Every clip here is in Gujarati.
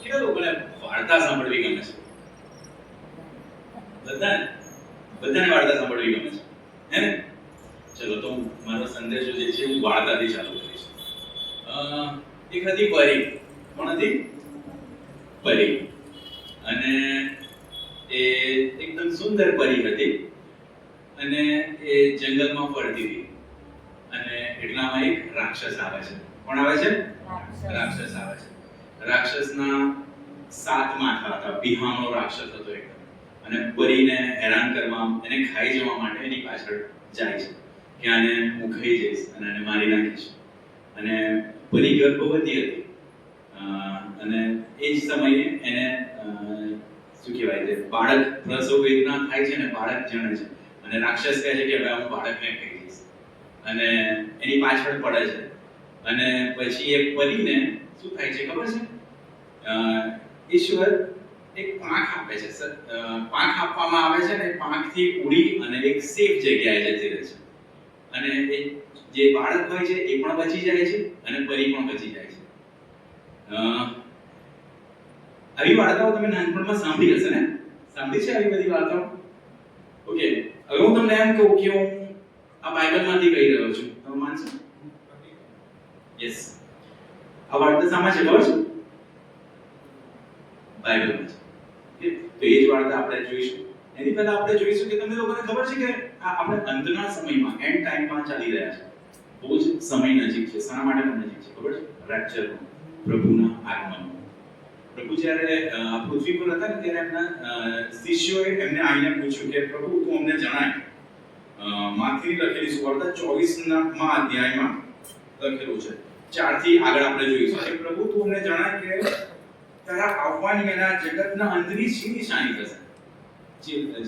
કેટલા લોકોને વાર્તા સાંભળવી ગમે છે? બધાને વાર્તા સાંભળવી ગમે છે, હે ને? ચલો તો મારો સંદેશો જે છે હું વાર્તાથી ચાલુ કરીશ. એક હતી પરી. કોણ હતી? પરી. અને એ એકદમ સુંદર પરી હતી અને એ જંગલમાં ફરતી હતી અને એટલામાં એક રાક્ષસ આવે છે. કોણ આવે છે? રાક્ષસ આવે છે. રાક્ષસના 7 માથા હતા. બિહામણો રાક્ષસ હતો એકદમ. અને પરીને હેરાન કરવા, એને ખાઈ જવા માટે એની પાછળ જાય છે કે આને હું ખાઈ જઈશ અને આને મારી નાખીશ. અને પરી ગર્ભવતી હતી અને એ જ સમયે એને શું કહેવાય છે, બાળક પ્રસવ વેદના થાય છે ને, બાળક જણે છે અને રાક્ષસ કહે છે કે હવે હું બાળકને ખાઈ જઈશ અને એની પાછળ પડે છે. અને પછી એ પરીને શું થાય છે ખબર છે? ઈશ્વર એક પાંખ આપે છે. પાંખ આપવામાં આવે છે ને, પાંખથી ઉડી અને એક સેફ જગ્યાએ જતી રહે છે અને એ જે બાળક હોય છે એ પણ બચી જાય છે અને પરી પણ બચી જાય છે. આવી વાર્તાઓ તમે નાનપણમાં સાંભળી હશે ને? સાંભળી છે આવી બધી વાર્તાઓ? ઓકે, હવે હું તમને એમ કહું કે હું આ બાઇબલમાંથી કહી રહ્યો છું. તમે માનશો? યસ. આ વાર્તા શામાં છે ખબર છે? બાઇબલમાં છે. તો એ જ વાર્તા આપણે જોઈશું. એની પહેલા આપણે જોઈશું કે તમને લોકોને ખબર છે કે આપણે અંતના સમયમાં, એન્ડ ટાઈમમાં ચાલી રહ્યા છે. બહુ જ સમય નજીક છે. શા માટે નજીક છે ખબર છે? રેપ્ચરનો, પ્રભુના આગમનનો. પ્રભુ જ્યારે પૃથ્વી પર હતા ને ત્યારે એમના શિષ્યોએ એમને આવીને પૂછ્યું કે પ્રભુ તું અમને જણાય. માથેની લખેલી સુવાર્તા 24મા અધ્યાયમાં લખેલું છે. 4 થી આગળ આપણે જોઈશું કે પ્રભુ તું અમને જણાય કે તારા આવવાની અને જગતના અંતની શી નિશાની થશે.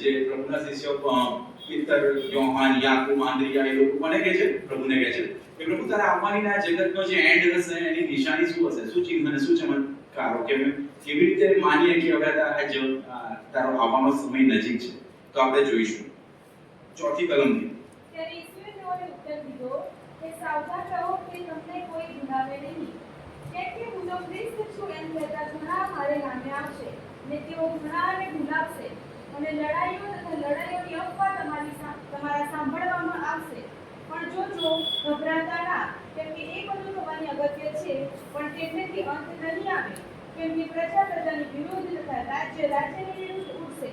જે પ્રભુના શિષ્યો પિતર, યોહાન, યાકૂબ, આંદ્રિયા એ લોકો કોને કહે છે? પ્રભુને કહે છે કે પ્રભુ તારા આવવાની અને જગતનો જે એન્ડ હશે એની નિશાની શું હશે? શું ચિહ્ન અને શું ચમત્કારો? કેવી રીતે માનીએ કે હવે તારો આવવાનો સમય નજીક છે? તો આપણે જોઈશું. 4થી કલમથી. ત્યારે ઈસુએ તેઓને ઉત્તર દીધો કે સાવધાન રહો કે તમને કોઈ ભૂલાવે નહીં. કેમ કે હું તો ખ્રિસ્ત છું એમ કહેતા ઘણા મારે નામે આવશે ને તેઓ ઘણાને ભૂલાવશે અને લડાઈઓની અફવા તમારા સાંભળવામાં આવશે. પણ જોજો, ગભરાતા ના, કેમ કે એ બધું થવાની અગત્ય છે, પણ તેમનેથી અંત નહીં આવે. કેમ કે પ્રજા પ્રજાની વિરુદ્ધ તથા રાજ્ય રાજ્યની વિરુદ્ધ ઉઠશે.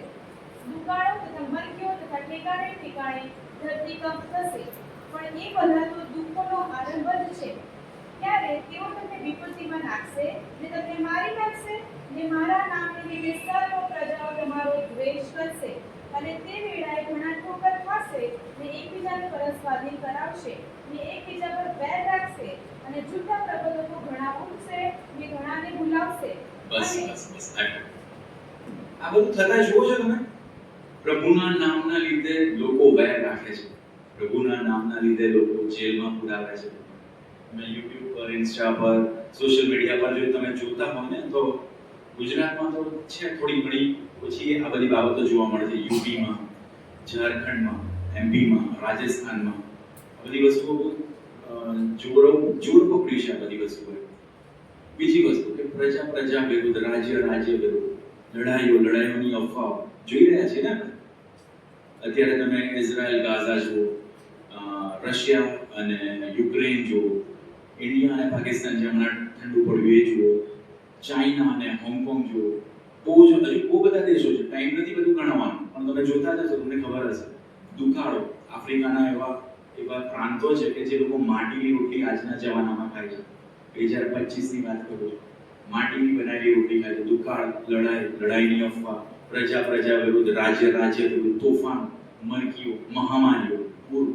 દુકાળો તથા મરકીઓ તથા ઠેકાણે ઠેકાણે ધરતીકંપ થશે. પણ એ બધા તો દુઃખોનો આરંભ જ છે. ત્યારે તેઓ તમને વિપત્તિમાં નાખશે ને તમને મારી નાખશે ને મારા નામને લીધે સર્વ પ્રજાઓ તમારો દ્વેષ કરશે. અને તે વેળાએ ઘણા ઠોકર ખાશે ને એકબીજાને પરસ્વાધીન કરાવશે ને એકબીજા પર વેર રાખશે અને જૂઠા પ્રબોધકો ઘણા ઉઠશે ને ઘણાને ભૂલાવશે. બસ. આ બધું થતા જુઓ છો તમે? પ્રભુના નામના લીધે લોકો વેર રાખે છે. પ્રભુના નામના લીધે લોકો જેલમાં પુરાવે છે. તમે YouTube પર, ઇન્સ્ટા પર, સોશિયલ મીડિયા પર જો તમે જોતા હો ને તો ગુજરાતમાં તો છે થોડી ઘણી ઓછી આ બધી બાબતો જોવા મળે છે. યુપીમાં, ઝારખંડમાં, એમપીમાં, રાજસ્થાનમાં આ બધી વસ્તુઓ જોર પકડ્યું છે. આ બધી વસ્તુઓ. બીજી વસ્તુ કે પ્રજા વિરુદ્ધ, રાજ્ય વિરુદ્ધ લડાઈઓની અફવાઓ જોઈ રહ્યા છે ને. અત્યારે તમે ઇઝરાયલ ગાઝા જુઓ, રશિયા અને યુક્રેન જુઓ, ઇન્ડિયા અને પાકિસ્તાન જે હમણાં ઠંડુ પડ્યું એ જુઓ, ચાઇના અને હોંગકોંગ જુઓ. હજુ બહુ બધા દેશો છે. ટાઈમ નથી બધું ગણવાનું, પણ તમે જોતા જશો તમને ખબર હશે. દુકાળો, આફ્રિકાના એવા પ્રાંતો છે કે જે લોકો માટીની રોટલી આજના જમાનામાં ખાય છે. 2025ની વાત કરું છું. માટીની બનાવેલી રોટલી ખાય છે. દુકાળ, લડાઈની અફવા, પ્રજા વિરુદ્ધ, રાજ્ય વિરુદ્ધ, તોફાન, મરકીઓ, મહામારીઓ, પૂર.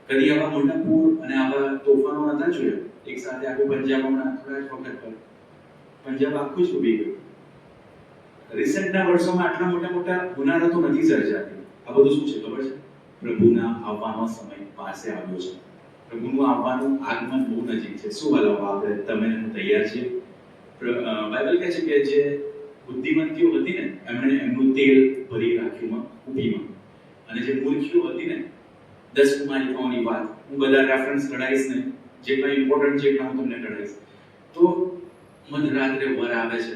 કદી આવા મોટા પૂર અને આવા તોફાનો નતા જોયા. એક સાથે આખું પંજાબ હમણાં થોડા જ વખત પર પંજાબ આખું જ ડૂબી ગયું. રિસેન્ટના વર્ષોમાં આટલા મોટા ગુનારા તો નથી સર્જાતી. આ બધું શું છે ખબર છે? પ્રભુના આવવાનો સમય પાસે આવ્યો છે. પ્રભુનું આવવાનું આગમન બહુ નજીક છે. શું હલાવવા આપણે તમે હું તૈયાર છીએ? બાઇબલ કહે છે કે જે બુદ્ધિમતીઓ હતી ને એમણે એમનું તેલ ભરી રાખ્યું કુપીમાં, અને જે મૂર્ખીઓ હતી ને 10 કુમારિકાઓની વાત હું બધા રેફરન્સ કઢાઈશ ને, જેટલા ઇમ્પોર્ટન્ટ છે એટલા હું તમને કઢાઈશ. તો મધરાત્રે વર આવે છે,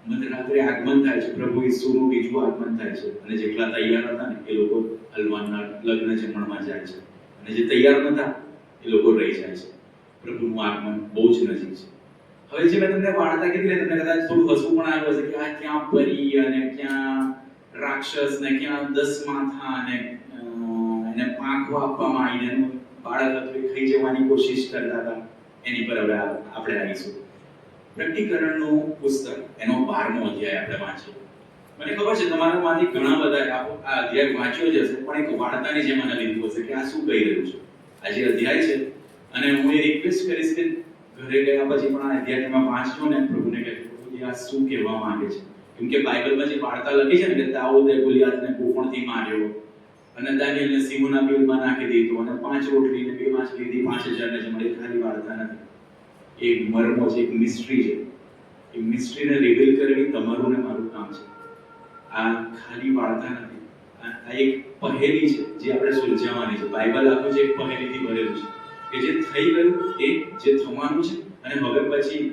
મધરાત્રે આગમન થાય છે, પ્રભુ ઈસુનું બીજું આગમન થાય છે, અને જેટલા તૈયાર હતા ને એ લોકો હલવાનના લગ્ન જમણમાં જાય છે, અને જે તૈયાર નતા એ લોકો રહી જાય છે. પ્રભુનું આગમન બહુ જ નજીક છે. હવે જે મેં તમને વાર્તા કીધી ને, તમને કદાચ થોડું હસવું પણ આવ્યું હશે કે આ ક્યાં પરી અને ક્યાં રાક્ષસ ને ક્યાં 10 માથા અને એને પાંખો આપવામાં આવીને એનું બાળક હતું એ ખાઈ જવાની કોશિશ કરતા હતા. એની પર હવે આપણે આવીશું. પ્રકટીકરણનું પુસ્તક એનો 12મો અધ્યાય આપણે વાંચ્યો. મને ખબર છે તમારામાંથી ઘણા બધા આ અધ્યાય વાંચ્યો જ હશે, પણ એક વાર્તાની જેમ મને લીધું હશે કે આ શું કહી રહ્યું છે. આ જે અધ્યાય છે, અને હું એ રિક્વેસ્ટ કરીશ કે ઘરે ગયા પછી પણ આ અધ્યાય તમે વાંચજો ને પ્રભુને કહેજો પ્રભુજી આ શું કહેવા માંગે છે. કેમ કે બાઇબલમાં જે વાર્તા લખી છે ને કે દાઉદે ગોલિયાતને ગોફણથી માર્યો અને દાનિયેલને સિંહોના બિલમાં નાખી દીધો અને 5 રોટલી ને 2 માછલી દીધી 5000 ને જમણે. ખાલી વાર્તા નથી, એક મર્મ છે, એક મિસ્ટ્રી છે. એ મિસ્ટ્રીને રિવીલ કરવી તમારું ને મારું કામ છે. આ ખાલી વાર્તા નથી, આ એક પહેલી છે જે આપણે સુલઝાવવાની છે. બાઇબલ આખું છે એક પહેલીથી ભરેલું છે કે જે થઈ ગયું એ જે થવાનું છે, અને હવે પછી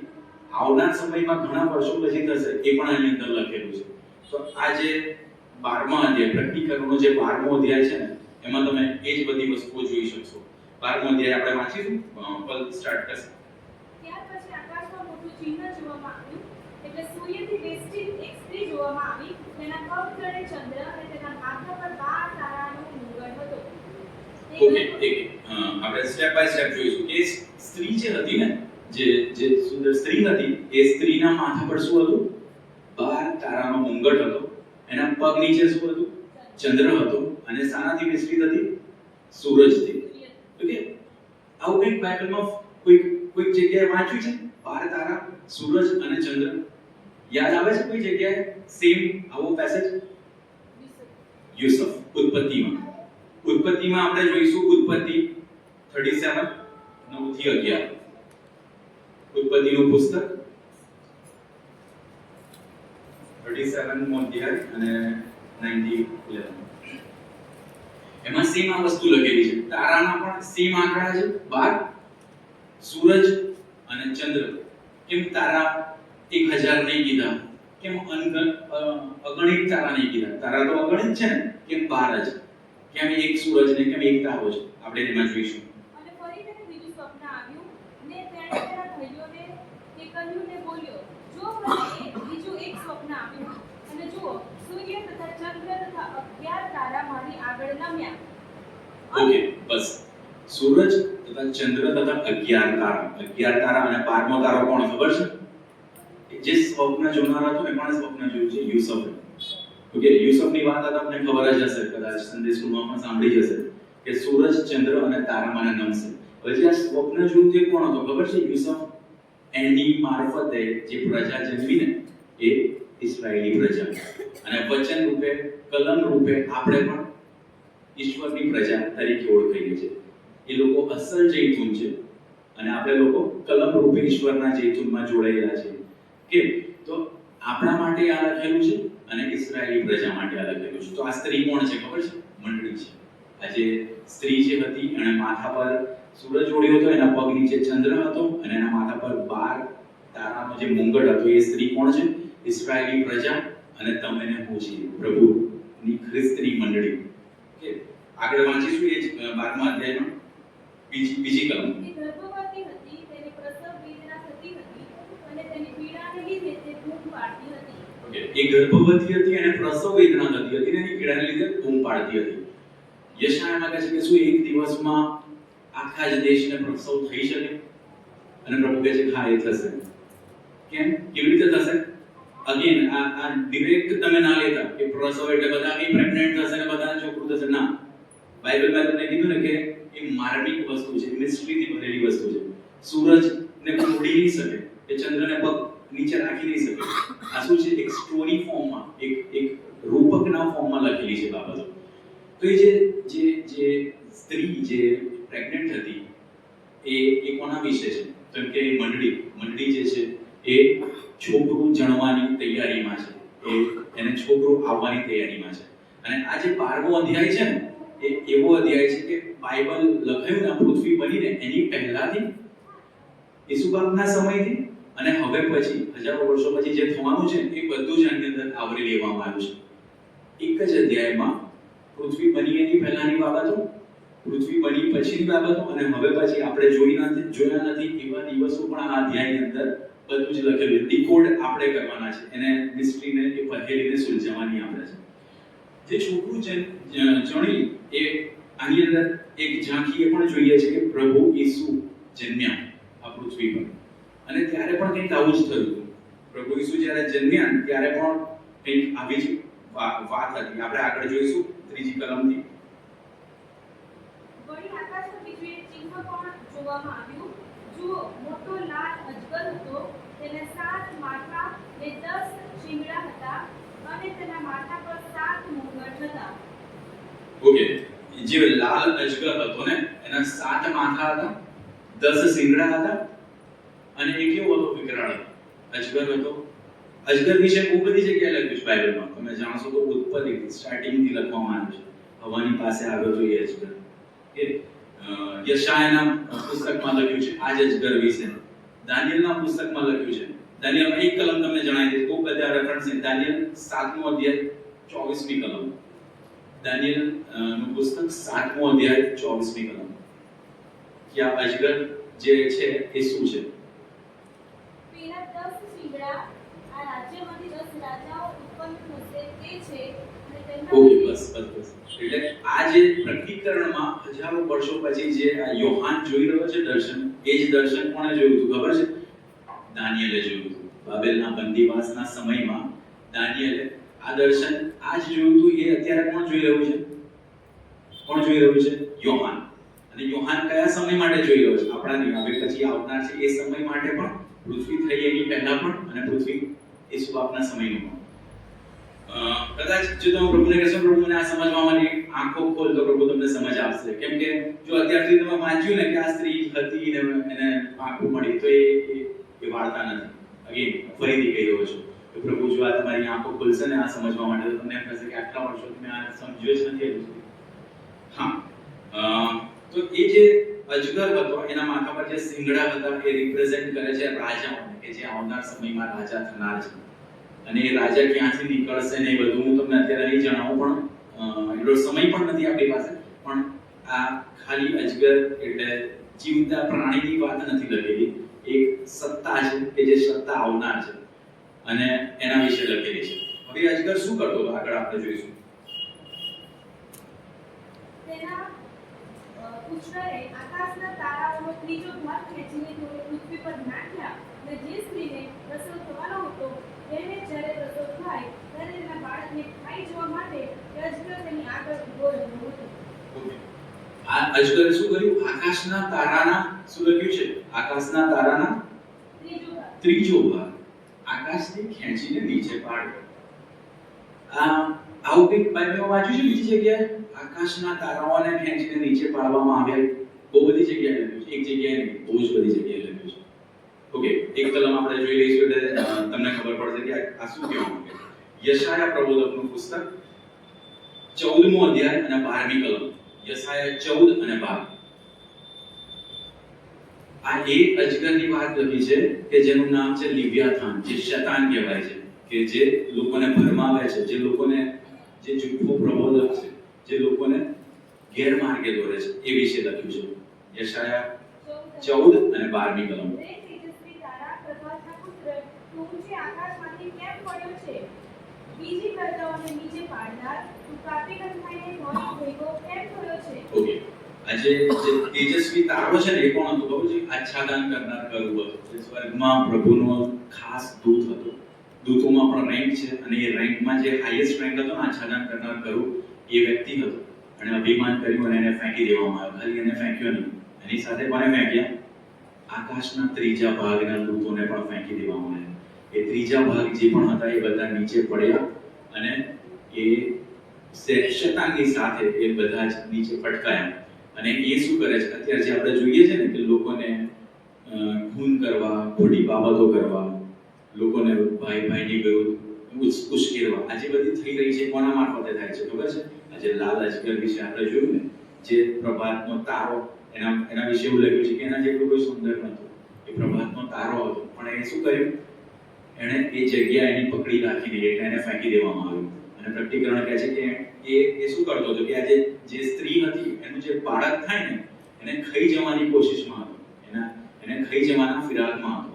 આવનાર સમયમાં ઘણા વર્ષો પછી થશે એ પણ આની અંદર લખેલું છે. તો આ જે 12મા અધ્યાય પ્રકટીકરણનો જે 12મો અધ્યાય છે ને, એમાં તમે એ જ બધી વસ્તુઓ જોઈ શકશો. 12મો અધ્યાય આપણે વાંચીશું. પલ સ્ટાર્ટ કરશે. ત્યાર પછી આકાશમાં મોટું ચિહ્ન જોવામાં આવ્યું, એટલે સૂર્યથી વેષ્ટિત એક સ્ત્રી જોવામાં આવી. તેના પગ તળે ચંદ્ર અને તેના માથા પર 12 તારાનો મુગટ હતો. ઓકે, આપણે સ્ટેપ બાય સ્ટેપ જોઈશું. એ સ્ત્રી જે હતી ને, જે સુંદર સ્ત્રી હતી, એ સ્ત્રીના માથા પર શું હતું? 12 તારાનો મુંગટ હતો. એના પગ નીચે શું હતું? ચંદ્ર હતો. અને શાનાથી વેષ્ટિત હતી? સૂરજથી. ઓકે, આવું કંઈક બાઇબલમાં કોઈક જગ્યાએ વાંચ્યું છે? 12 તારા, સૂરજ અને ચંદ્ર યાદ આવે છે કોઈ જગ્યાએ સેમ આવો પેસેજ? યુસુફ ઉત્પત્તિમાં આપણે જોઈશું. ઉત્પત્તિ 37 9 થી 11. ઉત્પત્તિનું પુસ્તક 37મો અધ્યાય અને 9 થી 11. એમાં સેમ આ વસ્તુ લખેલી છે. તારાના પણ સેમ આંકડા છે 12, સૂરજ અને ચંદ્ર. કેમ તારા 1000 નહીં કીધા? કેમ અગણિત તારા નહીં કીધા? તારા તો અગણિત છે ને, કેમ 12 જ? કેમ એક સૂરજ ને કેમ એક તારો છે? આપણે એમાં જોઈશું. અને ફરી તેને બીજું સ્વપ્ન આવ્યું, ને તેણે તેના ભાઈઓને તે કહ્યું ને બોલ્યો, જો મને બીજું એક સ્વપ્ન આવ્યું, અને જુઓ સૂર્ય તથા ચંદ્ર તથા 11 તારા મારી આગળ નમ્યા. ઓકે, બસ. સૂરજ તથા ચંદ્ર તથા 11 તારા. 11 તારા અને 12મો તારો કોણ ખબર છે? જે સ્વપ્ન જોનાર હતો ને, કોણે સ્વપ્ન જોયું છે? યુસુફે. ઓકે, યુસુફની વાત આ તમને ખબર જ હશે, કદાચ સંડે સ્કૂલમાં પણ સાંભળી હશે કે સૂરજ, ચંદ્ર અને તારામાં નમશે. હવે જે આ સ્વપ્ન જોયું તે કોણ હતો ખબર છે? યુસુફ. એની મારફતે જે પ્રજા જન્મી ને એ ઇસ્રાયેલી પ્રજા, અને વચન રૂપે, કલમ રૂપે આપણે પણ ઈશ્વરની પ્રજા તરીકે ઓળખાઈએ છે. એ લોકો અસલ જૈતુન છે અને આપણે લોકો કલમ રૂપે ઈશ્વરના જૈતુનમાં જોડાયેલા છે. કેમ? તો આપણા માટે આ લખેલું છે અને ઇસ્રાયેલી પ્રજા માટે આ લખેલું છે. તો આ સ્ત્રી કોણ છે ખબર છે? મંડળી છે. આ જે સ્ત્રી જે હતી એણે માથા પર સૂરજ ઓળ્યો હતો, એના પગ નીચે ચંદ્ર હતો અને એના માથા પર 12 તારાનો જે મુંગટ હતો. એ સ્ત્રી કોણ છે? ઇસ્રાયેલી પ્રજા. અને તમે ને હું છીએ, પ્રભુની ખ્રિસ્તની મંડળી. કે આગળ વાંચીશું એ જ 12મા અધ્યાયમાં બીજી કલમ. તે ગર્ભવતી હતી, તેને પ્રસવ વેદના થતી હતી, અને તેની પીડાને લીધે તે બૂમ પાડતી હતી. ઓકે, એ ગર્ભવતી હતી અને પ્રસવ વેદના થતી હતી અને એની પીડાને લીધે બૂમ પાડતી હતી. યશાયામાં કહે છે કે શું એક દિવસમાં આખા જ દેશને પ્રસવ થઈ શકે? અને પ્રભુ કહે છે હા, એ થશે. કેમ? કેવી રીતે થશે? અગેન આ ડિરેક્ટ તમે ના લેતા કે પ્રસવ એટલે બધા કઈ પ્રેગ્નન્ટ થશે ને બધાને છોકરું થશે. ના, બાઇબલમાં તમને કીધું ને કે એ માર્મિક વસ્તુ છે, મિસ્ટ્રીથી ભરેલી વસ્તુ છે. સૂરજને છોડી નહીં શકે, એ ચંદ્રને પગ નીચે રાખી નહીં શકે. આ શું છે? એક સ્ટોરી ફોર્મમાં, એક રૂપકના ફોર્મમાં લખેલી છે બાબતો. તો એ જે સ્ત્રી જે પ્રેગ્નન્ટ હતી એ કોના વિશે છે? તો કે મંડળી જે છે એ છોકરું જણવાની તૈયારીમાં છે, એને છોકરું આવવાની તૈયારીમાં છે. અને આ જે 12મો અધ્યાય છે ને, એ એવો અધ્યાય છે કે બાઇબલ લખાયું ને પૃથ્વી બનીને એની પહેલાથી, ઈસુબાપના સમયથી અને હવે પછી હજારો વર્ષો પછી જે થવાનું છે એ બધું જ આની અંદર આવરી લેવામાં આવ્યું છે. એક જ અધ્યાયમાં પૃથ્વી બની એની પહેલાની બાબતો, પૃથ્વી બની પછીની બાબતો અને હવે પછી આપણે જોયા નથી એવા દિવસો પણ આ અધ્યાયની અંદર બધું જ લખેલું. ડીકોડ આપણે કરવાના છે, એને મિસ્ટ્રીને એ પહેલીને સુલઝાવવાની આપણે છે. જે છોકરું જણી એ આની અંદર એક ઝાંખી એ પણ જોઈએ છે કે પ્રભુ ઈસુ જન્મ્યા આ પૃથ્વી પર, અને ત્યારે પણ કંઈક આવું જ થયું હતું. પ્રભુ ઈસુ જ્યારે જન્મ્યા ત્યારે પણ કંઈક આવી જ વાત હતી. આપણે આગળ જોઈશું ત્રીજી કલમથી. વળી આકાશમાં બીજું એક ચિહ્ન પણ જોવામાં આવ્યું. જુઓ, મોટો લાલ અજગર હતો, તેને 7 માથા ને 10 શિંગડા હતા, અને તેના માથા પર 7 મુગટ હતા. ઓકે, જે લાલ અજગર હતો ને એના 7 માથા હતા, 10 શિંગડા હતા, અને એ કેવો હતો? વિકરાળ અજગર હતો. અજગર વિશે બહુ બધી જગ્યાએ લખ્યું છે બાઇબલમાં. તમે જાણશો તો ઉત્પત્તિ સ્ટાર્ટિંગથી લખવામાં આવ્યું છે. હવાની પાસે આવ્યો તો એ અજગર. કે યશાયાના પુસ્તકમાં લખ્યું છે આ જ અજગર વિશે. દાનિયેલના પુસ્તકમાં લખ્યું છે. દાનિયેલમાં એક કલમ તમને જણાવી દે, બહુ બધા રેફરન્સ છે. દાનિયેલ 7મો અધ્યાય 24મી કલમ. દાનિયેલ નું પુસ્તક 7મો અધ્યાય 24મી કલમ. કે આ અજગર જે છે એ શું છે? પેલા 10 શિંગડા આ રાજ્યમાંથી 10 રાજાઓ ઉત્પન્ન થશે તે છે, અને તેમના ઓકે, બસ. એટલે આ જે પ્રતિકરણમાં હજારો વર્ષો પછી જે આ યોહાન જોઈ રહ્યો છે દર્શન, એ જ દર્શન કોણે જોયું હતું ખબર છે? દાનિયેલે જોયું હતું. બાબેલના બંદીવાસના સમયમાં દાનિયેલે આ દર્શન આજ જોયું હતું. એ અત્યારે કોણ જોઈ રહ્યું છે? કોણ જોઈ રહ્યું છે? યોહાન. અને યોહાન કયા સમય માટે જોઈ રહ્યો છે? આપણા નહીં, હવે પછી આવનાર છે એ સમય માટે પણ, પૃથ્વી થઈ એની પહેલા પણ, અને પૃથ્વી ઈસુ બાપના સમયનું પણ. કદાચ જો તમે પ્રભુને કહેશો પ્રભુ મને આ સમજવા માટે આંખો ખોલ, તો પ્રભુ તમને સમજ આપશે. કેમ કે જો અત્યારથી તમે વાંચ્યું ને કે આ સ્ત્રી હતી ને એને આંખો મળી, તો એ વાર્તા નથી. અગેન ફરીથી કહી રહ્યો છું કે પ્રભુ જો આ તમારી આંખો ખોલશે ને આ સમજવા માટે, તો તમને એમ થશે કે આટલા વર્ષોથી મેં આ સમજ્યો જ નથી હજુ સુધી. હા, તો એ જે અજગર હતો એના માથા પર જે શિંગડા હતા એ રિપ્રેઝન્ટ કરે છે રાજાઓને, કે જે આવનાર સમયમાં રાજા થનાર છે. અને એ રાજા ક્યાંથી નીકળશે ને એ બધું હું તમને અત્યારે નહીં જણાવું, પણ એટલો સમય પણ નથી આપણી પાસે. પણ આ ખાલી અજગર એટલે જીવતા પ્રાણીની વાત નથી લખેલી, એક સત્તા છે કે જે સત્તા આવનાર છે, અને એના વિશે લખેલી છે. હવે અજગર શું કરતો હતો આગળ આપણે જોઈશું. તેના પુષ્કરે આકાશના તારાઓનો ત્રીજો ભાગ ખેંચીને પૃથ્વી પર નાખ્યા, અને જે સ્ત્રીને પ્રસવ થવાનો હતો તેને જ્યારે પ્રસવ થાય ત્યારે તેના બાળકને ખાઈ જવા માટે અજગર તેની આગળ ઊભો રહ્યો હતો. આ અજગરે શું કર્યું? આકાશના તારાના, શું લખ્યું છે? આકાશના તારાના ત્રીજો ભાગ આકાશથી ખેંચીને નીચે પાડ્યો. આવું કંઈક બાઇબલમાં વાંચ્યું છે બીજી જગ્યાએ? આકાશના તારાઓને ખેંચીને નીચે પાડવામાં આવ્યા. બહુ બધી જગ્યાએ લખ્યું છે, એક જગ્યાએ નહીં, બહુ જ બધી જગ્યાએ લખ્યું છે. ઓકે, એક કલમ આપણે જોઈ લઈશું એટલે તમને ખબર પડશે કે આ શું કહેવા માંગે છે. યશાયા પ્રબોધકનું પુસ્તક 14મો અધ્યાય અને 12મી કલમ. યશાયા 14 અને 12. આ એક અજગરની વાત લખી છે કે જેનું નામ છે લિવ્યાથાન, જે શૈતાન કહેવાય છે, કે જે લોકોને ભરમાવે છે, જે લોકોને, જે જૂઠો પ્રબોધક છે, જે લોકોને ગેરમાર્ગે દોરે છે, એ વિશે લખ્યું છે. યશાયા 14 અને 12મી કલમ. તેજસ્વી તારા પ્રભાતના પુત્ર, તું ઊંચે આકાશમાંથી કેમ પડ્યો છે? બીજી પ્રજાઓને નીચે પાડનાર, તું કાપી નખાઈને મોરી ભેગો કેમ થયો છે? ઓકે, આજે જે તેજસ્વી તારો છે ને એ કોણ હતો ખબર છે? આચ્છાદન કરનાર કરું હતો. જે સ્વર્ગમાં પ્રભુનો ખાસ દૂત હતો. દૂતોમાં પણ રેન્ક છે, અને એ રેન્કમાં જે હાઈએસ્ટ રેન્ક હતો ને આચ્છાદન કરનાર કરું, એ વ્યક્તિ હતો. અને અભિમાન કર્યું અને એને ફેંકી દેવામાં આવ્યો. ખાલી એને ફેંક્યો નહીં, એની સાથે કોને ફેંક્યા? આકાશના ત્રીજા ભાગના દૂતોને પણ ફેંકી દેવામાં આવ્યા. એ ત્રીજા ભાગ જે પણ હતા એ બધા નીચે પડ્યા, અને એ શૈતાનની સાથે એ બધા જ નીચે પટકાયા. અને એ શું કરે છે અત્યારે જે આપણે જોઈએ છે ને કે લોકોને ખૂન કરવા, ખોટી બાબતો કરવા, લોકોને ભાઈની વિરુદ્ધ ઉશ્કેરવા, આ જે બધી થઈ રહી છે કોના મારફતે થાય છે ખબર છે? આજે લાલ અજગર વિશે આપણે જોયું ને, જે પ્રભાતનો તારો, એના વિશે એવું લખ્યું છે કે એના જેટલું કોઈ સુંદર નહોતું. એ પ્રભાતનો તારો હતો, પણ એ શું કર્યું, એણે એ જગ્યા એની પકડી રાખી દીધી, એટલે એને ફેંકી દેવામાં આવ્યું. અને પ્રકટીકરણ કહે છે કે એ શું કરતો હતો કે આ જે સ્ત્રી હતી એનું જે બાળક થાય ને એને ખાઈ જવાની કોશિશમાં હતો, એને ખાઈ જવાના ફિરાકમાં હતો.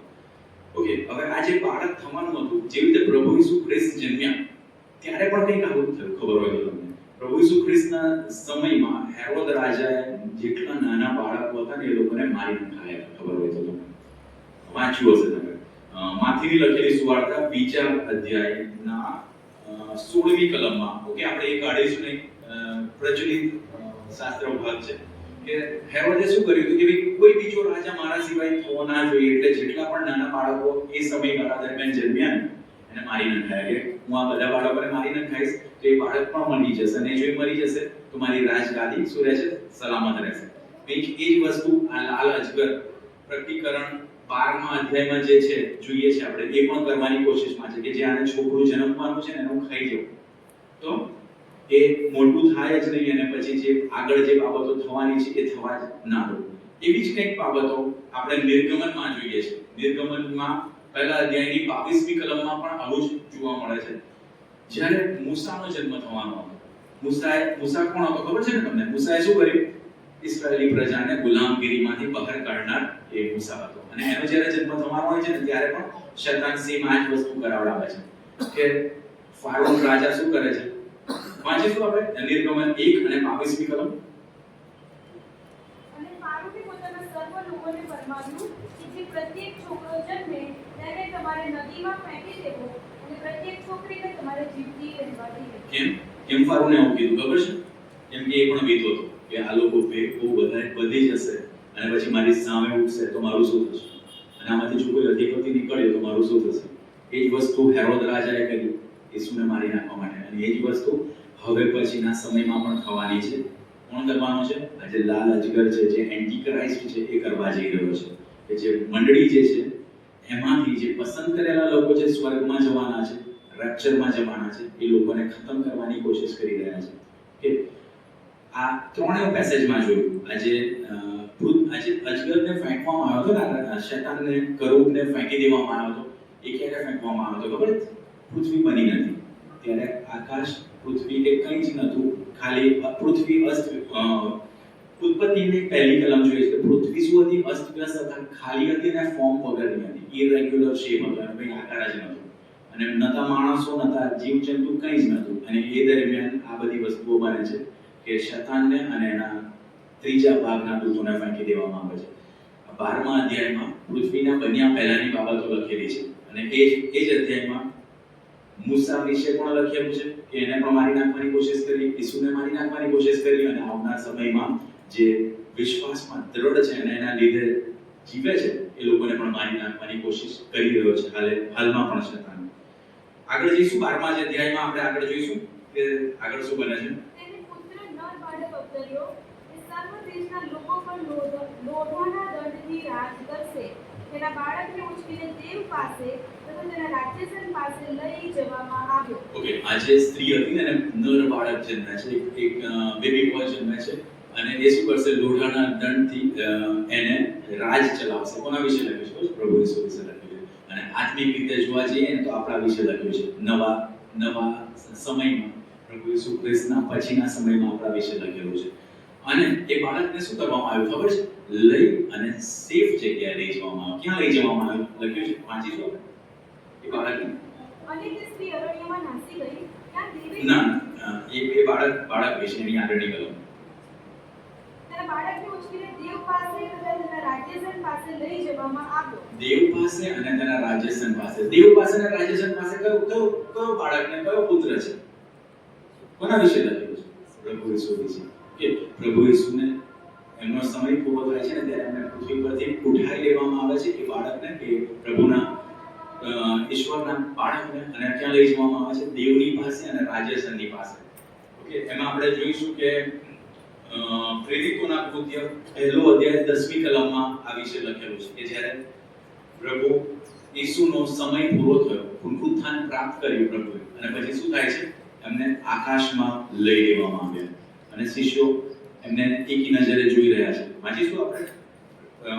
ઓકે, હવે આ જે બાળક થવાનું હતું, જેવી રીતે પ્રભુ ઈસુ ખ્રિસ્ત જન્મ્યા ત્યારે પણ કંઈક આવું થયું, ખબર હોય તો તમને. પ્રભુ ઈસુ ખ્રિસ્તના સમયમાં હેરોદ રાજાએ જેટલા નાના બાળકો હતા ને એ લોકોને મારી નાખ્યા, ખબર હોય તો તમે વાંચ્યું હશે તમે. માથીની લખેલી સુવાર્તા 2 અધ્યાયના 16મી કલમમાં, ઓકે, આપણે એ કાઢીશું નહીં, પ્રચલિત શાસ્ત્ર ભાગ છે કે હેરોદે શું કર્યું હતું કે ભાઈ કોઈ બીજો રાજા મારા સિવાય થવો ના જોઈએ, એટલે જેટલા પણ નાના બાળકો એ સમયગાળા દરમિયાન જન્મ્યા ને એને મારી નાખ્યા, કે હું આ બધા બાળકોને મારી નાખાઈશ તો એ બાળક પણ મરી જશે, અને જો એ મરી જશે તો મારી રાજગાદી શું રહેશે, સલામત રહેશે. કંઈક એ જ વસ્તુ આ લાલ અજગર પ્રકટીકરણ 12મા અધ્યાયમાં જે છે જોઈએ છે આપણે, એ પણ કરવાની કોશિશમાં છે કે જે આને છોકરું જન્મવાનું છે ને એનું ખાઈ જવું, તો એ મોટું થાય જ નહીં, અને પછી જે આગળ જે બાબતો થવાની છે એ થવા જ ના દો. એવી જ કંઈક બાબતો આપણે નિર્ગમનમાં જોઈએ છે. નિર્ગમનમાં 1 અધ્યાયની 22મી કલમમાં પણ આવું જ જોવા મળે છે. જ્યારે મૂસાનો જન્મ થવાનો હતો, મૂસા કોણ હતો ખબર છે ને તમને? મૂસાએ શું કર્યું? ઇસ્રાયેલી પ્રજાને ગુલામગીરીમાંથી બહાર કાઢનાર એ મૂસા હતો. અને એનો જ્યારે જન્મ થવાનો હોય છે ને ત્યારે પણ શૈતાન સેમ આ જ વસ્તુ કરાવડાવે છે કે ફારૂક રાજા શું કરે છે, વાંચીશું આપણે નિર્ગમન 1 અને 22મી કલમ. અને ફારૂકે પોતાના સર્વ લોકોને ફરમાવ્યું કે જે પ્રત્યેક છોકરો જન્મે તેને તમારે નદીમાં ફેંકી દેવો, અને પ્રત્યેક છોકરીને તમારે જીવતી રહેવાથી રહેવું. કેમ ફારૂને આવું કીધું ખબર છે? કેમ કે એ પણ વીતો હતો કે આ લોકો બહુ વધી જશે અને પછી મારી સામે ઉઠશે તો મારું શું થશે, અને આમાંથી જો કોઈ અધિપતિ નીકળ્યો તો મારું શું થશે. એ જ વસ્તુ હેરોદ રાજાએ કરી ઈસુને મારી નાખવા માટે, અને એ જ વસ્તુ હવે પછીના સમયમાં પણ થવાની છે. કોણ કરવાનું છે? આ જે લાલ અજગર છે, જે એન્ટી ક્રાઇસ્ટ છે, એ કરવા જઈ રહ્યો છે કે જે મંડળી જે છે એમાંથી જે પસંદ કરેલા લોકો જે સ્વર્ગમાં જવાના છે, રેપ્ચરમાં જવાના છે, એ લોકોને ખતમ કરવાની કોશિશ કરી રહ્યા છે. કે આ ત્રણેય પેસેજમાં જોયું, આજે અજગરને ફેંકવામાં આવ્યો હતો ને, શૈતાનને કરૂબને ફેંકી દેવામાં આવ્યો હતો, એ ક્યારે ફેંકવામાં આવ્યો હતો ખબર? પૃથ્વી બની નથી ત્યારે આકાશ, પૃથ્વી કે કંઈ જ નહોતું, ખાલી પૃથ્વી ઉત્પત્તિની પહેલી કલમ જોઈએ છે. પૃથ્વી શું હતી? અસ્તવ્યસ્ત હતા, ખાલી હતી ને ફોર્મ વગરની હતી, ઇરેગ્યુલર શેપ હતો, અને કંઈ આકાર જ નહોતો, અને નતા માણસો, નતા જીવજંતુ, કંઈ જ નહોતું. અને એ દરમિયાન આ બધી વસ્તુઓ બને છે કે શૈતાનને અને એના ત્રીજા ભાગના દૂતોને ફેંકી દેવામાં આવે છે. 12મા અધ્યાયમાં પૃથ્વીના બન્યા પહેલાની બાબતો લખેલી છે, અને એ જ અધ્યાયમાં મૂસા વિશે પણ લખેલું છે કે એને પણ મારી નાખવાની કોશિશ કરી, ઈસુને મારી નાખવાની કોશિશ કરી, અને આવનાર સમયમાં જે વિશ્વાસમાં દ્રઢ છે અને એના લીધે જીવે છે એ લોકોને પણ મારી નાખવાની કોશિશ કરી રહ્યો છે હાલમાં પણ શૈતાન. આગળ જઈશું 12મા અધ્યાયમાં, આપણે આગળ જોઈશું કે આગળ શું બને છે. તેને પુત્ર નર બાળક અવતર્યો, એ સર્વ દેશના લોકો પર લોઢાના દંડથી રાજ કરશે. તેના બાળકને ઉચકીને દેવ પાસે તથા તેના રાજ્યસન પાસે લઈ જવામાં આવ્યો. ઓકે, આ જે સ્ત્રી હતી ને, નર બાળક જન્મે છે, એક બેબી બોય જન્મે છે, અને એ શું કરશે? લોઢાના દંડથી એને રાજ ચલાવશે. કોના વિશે લખ્યું છે? પ્રભુ ઈસુ વિશે લખ્યું છે. અને આત્મિક રીતે જોવા જઈએ ને તો આપણા વિશે લખ્યું છે. નવા સમયમાં પ્રભુ ઈસુ ખ્રિસ્તના પછીના સમયમાં આપણા વિશે લખેલું છે. અને એ બાળકને શું કરવામાં આવ્યું ખબર છે? લઈ અને સેફ જગ્યાએ લઈ જવામાં આવ્યું. ક્યાં લઈ જવામાં આવ્યું લખ્યું છે, વાંચીશું આપણે એ બાળકને. અને તે સ્ત્રી અરણ્યમાં નાસી ગઈ, ત્યાં દેવે ના, એ બાળક વિશે એની આગળની કલમ. તેના બાળકને ઉચકીને દેવ પાસે તથા તેના રાજ્યસન પાસે લઈ જવામાં આવ્યો. દેવ પાસે અને તેના રાજ્યસન પાસે. દેવ પાસે અને રાજ્યસન પાસે કયો બાળકને, કયો પુત્ર છે? કોના વિશે લખ્યું છે? પ્રભુ ઈસુ વિશે. કે પ્રભુ ઈસુને એમનો સમય પૂરો થાય છે ને ત્યારે એમને પૃથ્વી પરથી ઉઠાઈ લેવામાં આવે છે એ બાળકને, કે પ્રભુના ઈશ્વરના બાળકને, અને ક્યાં લઈ જવામાં આવે છે? દેવની પાસે અને રાજ્યસનની પાસે. ઓકે, એમાં આપણે જોઈશું કે પ્રેરિતોના કૃત્ય 1 અધ્યાય 10મી કલમમાં આ વિશે લખેલું છે કે જ્યારે પ્રભુ ઈસુનો સમય પૂરો થયો, પુનરુત્થાન પ્રાપ્ત કર્યું પ્રભુએ, અને પછી શું થાય છે? એમને આકાશમાં લઈ લેવામાં આવ્યા, અને શિષ્યો એમને એકી નજરે જોઈ રહ્યા છે. વાંચીશું આપણે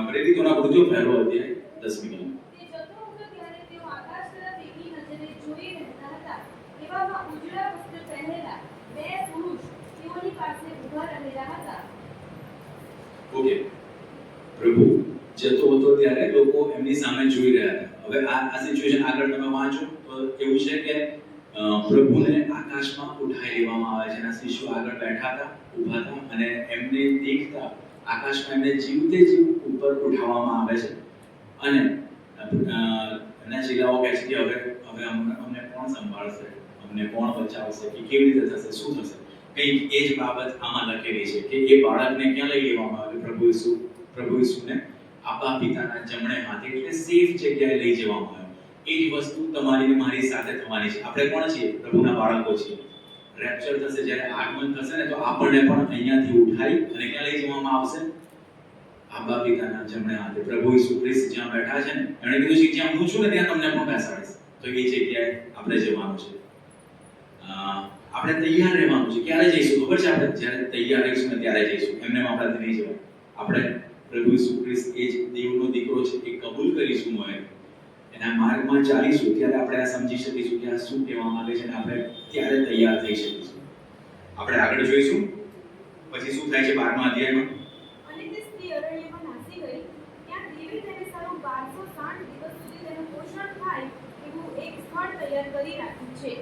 પ્રેરિતોના કૃત્યો 1 અધ્યાય 10મી કલમ. તે જતો હતો ત્યારે તેઓ આકાશ તરફ એકી નજરે જોઈ રહેતા હતા. એવામાં ઉજળા વસ્ત્ર પહેરેલા બે પુરુષ તેઓની પાસે ઊભા રહેલા હતા. ઓકે, પ્રભુ જતો હતો ત્યારે લોકો એમની સામે જોઈ રહ્યા હતા. હવે આ સિચ્યુએશન આગળ તમે વાંચો તો એવું છે કે પ્રભુને આકાશમાં ઉઠાઈ લેવામાં આવે છે. એના શિષ્યો આગળ બેઠા હતા, ઊભા હતા, અને એમને દેખતા આકાશમાં એમને જીવતે જીવ ઉપર ઉઠાવવામાં આવે છે. અને એના ચેલાઓ કહે છે કે હવે અમને કોણ સંભાળશે, અમને કોણ બચાવશે, કે કેવી રીતે થશે, શું થશે? કંઈક એ જ બાબત આમાં લખેલી છે કે એ બાળકને ક્યાં લઈ લેવામાં આવ્યું? પ્રભુ ઈસુને આપણા પિતાના જમણે હાથે, એટલે સેફ જગ્યાએ લઈ જવામાં આવ્યો. એ જ વસ્તુ તમારી ને મારી સાથે થવાની છે. આપણે કોણ છીએ? પ્રભુના બાળકો છીએ. રેપ્ચર થશે, જ્યારે આગમન થશે ને, તો આપણને પણ અહીંયાથી ઉઠાઈ અને ક્યાં લઈ જવામાં આવશે? આપણા પિતાના જમણે હાથે. પ્રભુ ઈસુ ખ્રિસ્ત જ્યાં બેઠા છે ને, એણે કીધું છે જ્યાં હું છું ને ત્યાં તમને પણ બેસાડીશ. તો એ જગ્યાએ આપણે જવાનું છે. આપણે તૈયાર રહેવાનું છે. ક્યારે જઈશું ખબર છે? આપણે જ્યારે તૈયાર રહીશું ને ત્યારે જઈશું. એમને આપણે નહીં જવાય. આપણે પ્રભુ ઈસુ ખ્રિસ્ત એ જ દેવનો દીકરો છે એ કબૂલ કરીશું, મોએ એના માર્ગમાં ચાલીશું, ત્યારે આપણે આ સમજી શકીશું કે આ શું કહેવા માંગે છે, અને આપણે ત્યારે તૈયાર થઈ શકીશું. આપણે આગળ જોઈશું પછી શું થાય છે 12મા અધ્યાયમાં. અને તે સ્ત્રી અરણ્યમાં નાસી ગઈ. ત્યાં દેવે તેને સારું 1260 દિવસ સુધી તેનું પોષણ થાય એવું એક સ્થળ તૈયાર કરી રાખ્યું છે.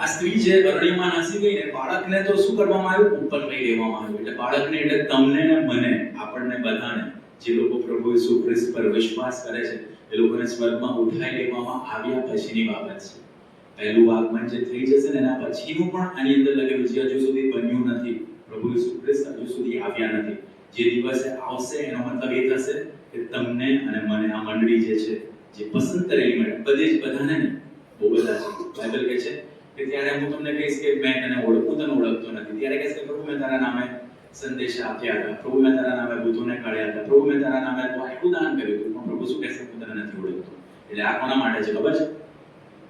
આ સ્ત્રી જે અરણ્યમાં નાસી ગઈ ને, બાળકને તો શું કરવામાં આવ્યું? ઉપર લઈ લેવામાં આવ્યું. એટલે બાળકને, એટલે તમને ને મને, આપણને બધાને, જે લોકો પ્રભુ ઈસુ ખ્રિસ્ત પર વિશ્વાસ કરે છે, એ લોકોને સ્વર્ગમાં ઉઠાઈ લેવામાં આવ્યા પછીની બાબત છે. પહેલું આગમન જે થઈ જશે ને, એના પછીનું પણ આની અંદર લખેલું છે. હજુ સુધી બન્યું નથી. પ્રભુ ઈસુ ખ્રિસ્ત હજુ સુધી આવ્યા નથી. જે દિવસે આવશે એનો મતલબ એ થશે કે તમને અને મને, આ મંડળી જે છે, જે પસંદ કરેલી મંડળી, બધાને નહીં, બહુ બધા છે. બાઇબલ કહે છે કે ત્યારે હું તમને કહીશ કે મેં તને ઓળખતો નથી. ત્યારે કહેશે કે પ્રભુ મેં તારા નામે સંદેશા આપ્યા હતા, પ્રભુ મેં તારા નામે ભૂતોને કાઢ્યા હતા, પ્રભુ મેં તારા નામે તો આટલું દાન કર્યું હતું. પણ પ્રભુ શું કહેશે? હું તને નથી ઓળખતો. એટલે આ કોના માટે છે ખબર છે?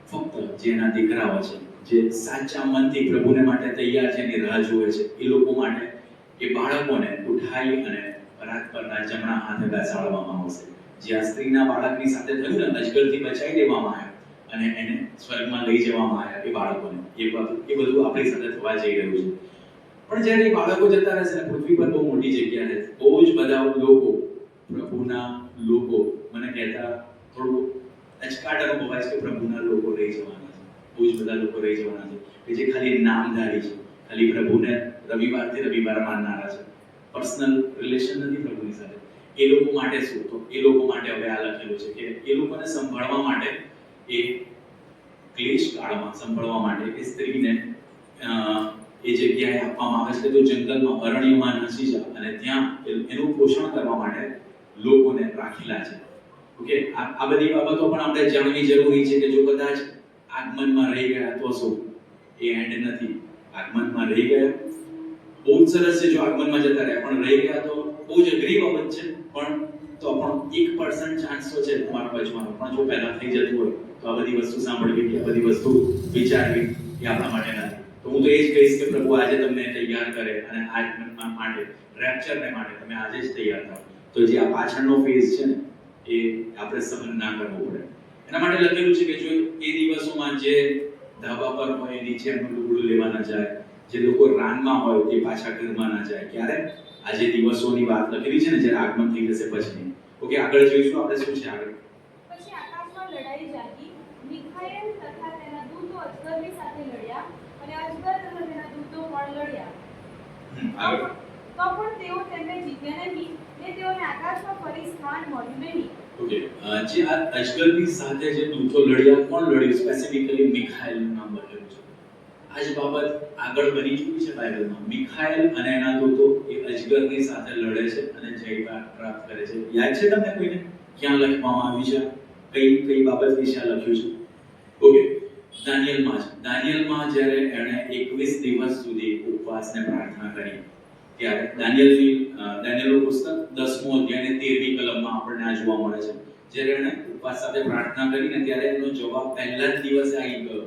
ફક્ત જેના દીકરાઓ છે, જે સાચા મનથી પ્રભુને માટે તૈયાર છે, એની રાહ જુએ છે, એ લોકો માટે, એ બાળકોને ઉઠાઈ અને પરાત પરના જમણા હાથે બેસાડવામાં આવશે. જે આ સ્ત્રીના બાળકની સાથે થયું ને, અજગરથી બચાવી લેવામાં આવ્યા અને એને સ્વર્ગમાં લઈ જવામાં આવ્યા, એ બાળકોને, એ બધું આપણી સાથે થવા જઈ રહ્યું છે. પણ જ્યારે એ બાળકો જતા રહેશે ને, પૃથ્વી પર બહુ મોટી જગ્યા છે, બહુ જ બધા લોકો, પ્રભુના લોકો, મને કહેતા થોડું અચકાટ અનુભવાય છે કે પ્રભુના લોકો રહી જવાના છે. બહુ જ બધા લોકો રહી જવાના છે કે જે ખાલી નામધારી છે, ખાલી પ્રભુને રવિવારથી રવિવાર માનનારા છે, પર્સનલ રિલેશન નથી પ્રભુની સાથે. એ લોકો માટે શું? તો એ લોકો માટે હવે આ લખેલું છે કે એ લોકોને સંભાળવા માટે, એ ક્લેશ કાળમાં સંભાળવા માટે એ સ્ત્રીને એ જગ્યાએ આપવામાં આવે છે કે તું જંગલમાં, અરણ્યમાં નાસી જા, અને ત્યાં એનું પોષણ કરવા માટે લોકોને રાખેલા છે. ઓકે, આ બધી બાબતો પણ આપણે જાણવી જરૂરી છે કે જો કદાચ આગમનમાં રહી ગયા તો શું? એ એન્ડ નથી. આગમનમાં રહી ગયા બહુ જ સરસ છે. જો આગમનમાં જતા રહ્યા પણ રહી ગયા તો બહુ જ અઘરી બાબત છે. પણ તો પણ 1% ચાન્સ તો છે તમારા બચવાનો. પણ જો પહેલા થઈ જતું હોય તો આ બધી વસ્તુ સાંભળવી, કે આ બધી વસ્તુ વિચારવી એ આપણા માટે નથી. તો હું તો એ જ કહીશ કે પ્રભુ આજે તમને તૈયાર કરે, અને આગમન માટે, રેપ્ચરને માટે તમે આજે જ તૈયાર થાઓ. તો જે આ પાછળનો ફેઝ છે ને, એ આપણે સહન ના કરવો પડે. એના માટે લખેલું છે કે જો એ દિવસોમાં જે ધાબા પર હોય નીચે એમનું લુગડું લેવા ના જાય, જે લોકો રાનમાં હોય તે પાછા ઘરમાં ના જાય. ક્યારે? આજે દિવસોની વાત લખેલી છે ને, જ્યારે આગમન થઈ જશે પછી. ઓકે, આગળ જોઈશું આપણે શું છે આગળ. પછી આકાશમાં લડાઈ જાગી. મિખાએલ તથા તેના દૂતો અજગરની સાથે લડ્યા, અને અજગર તથા તેના દૂતો પણ લડ્યા. આગળ. તો પણ તેઓ તેમને જીત્યા નહીં, ને તેઓને આકાશમાં ફરી સ્થાન મળ્યું નહીં. ઓકે, જે આ અજગરની સાથે જે દૂતો લડ્યા, કોણ લડ્યું? સ્પેસિફિકલી મિખાએલનું નામ લખેલું છે. આ જ બાબત આગળ બની ચૂકી છે બાઇબલમાં. મિખાએલ અને એના દૂતો એ અજગરની સાથે લડે છે અને જય પ્રાપ્ત કરે છે. યાદ છે તમને કોઈને ક્યાં લખવામાં આવ્યું છે? કઈ બાબત વિશે આ લખ્યું છે? ઓકે, દાનિયેલમાં જ્યારે એણે 21 દિવસ સુધી ઉપવાસ ને પ્રાર્થના કરી, ત્યારે દાનિયેલનું પુસ્તક 10મો અધ્યાય ને 13મી કલમમાં આપણને આ જોવા મળે છે. જ્યારે એણે ઉપવાસ સાથે પ્રાર્થના કરીને ત્યારે એનો જવાબ પહેલા જ દિવસે આવી ગયો.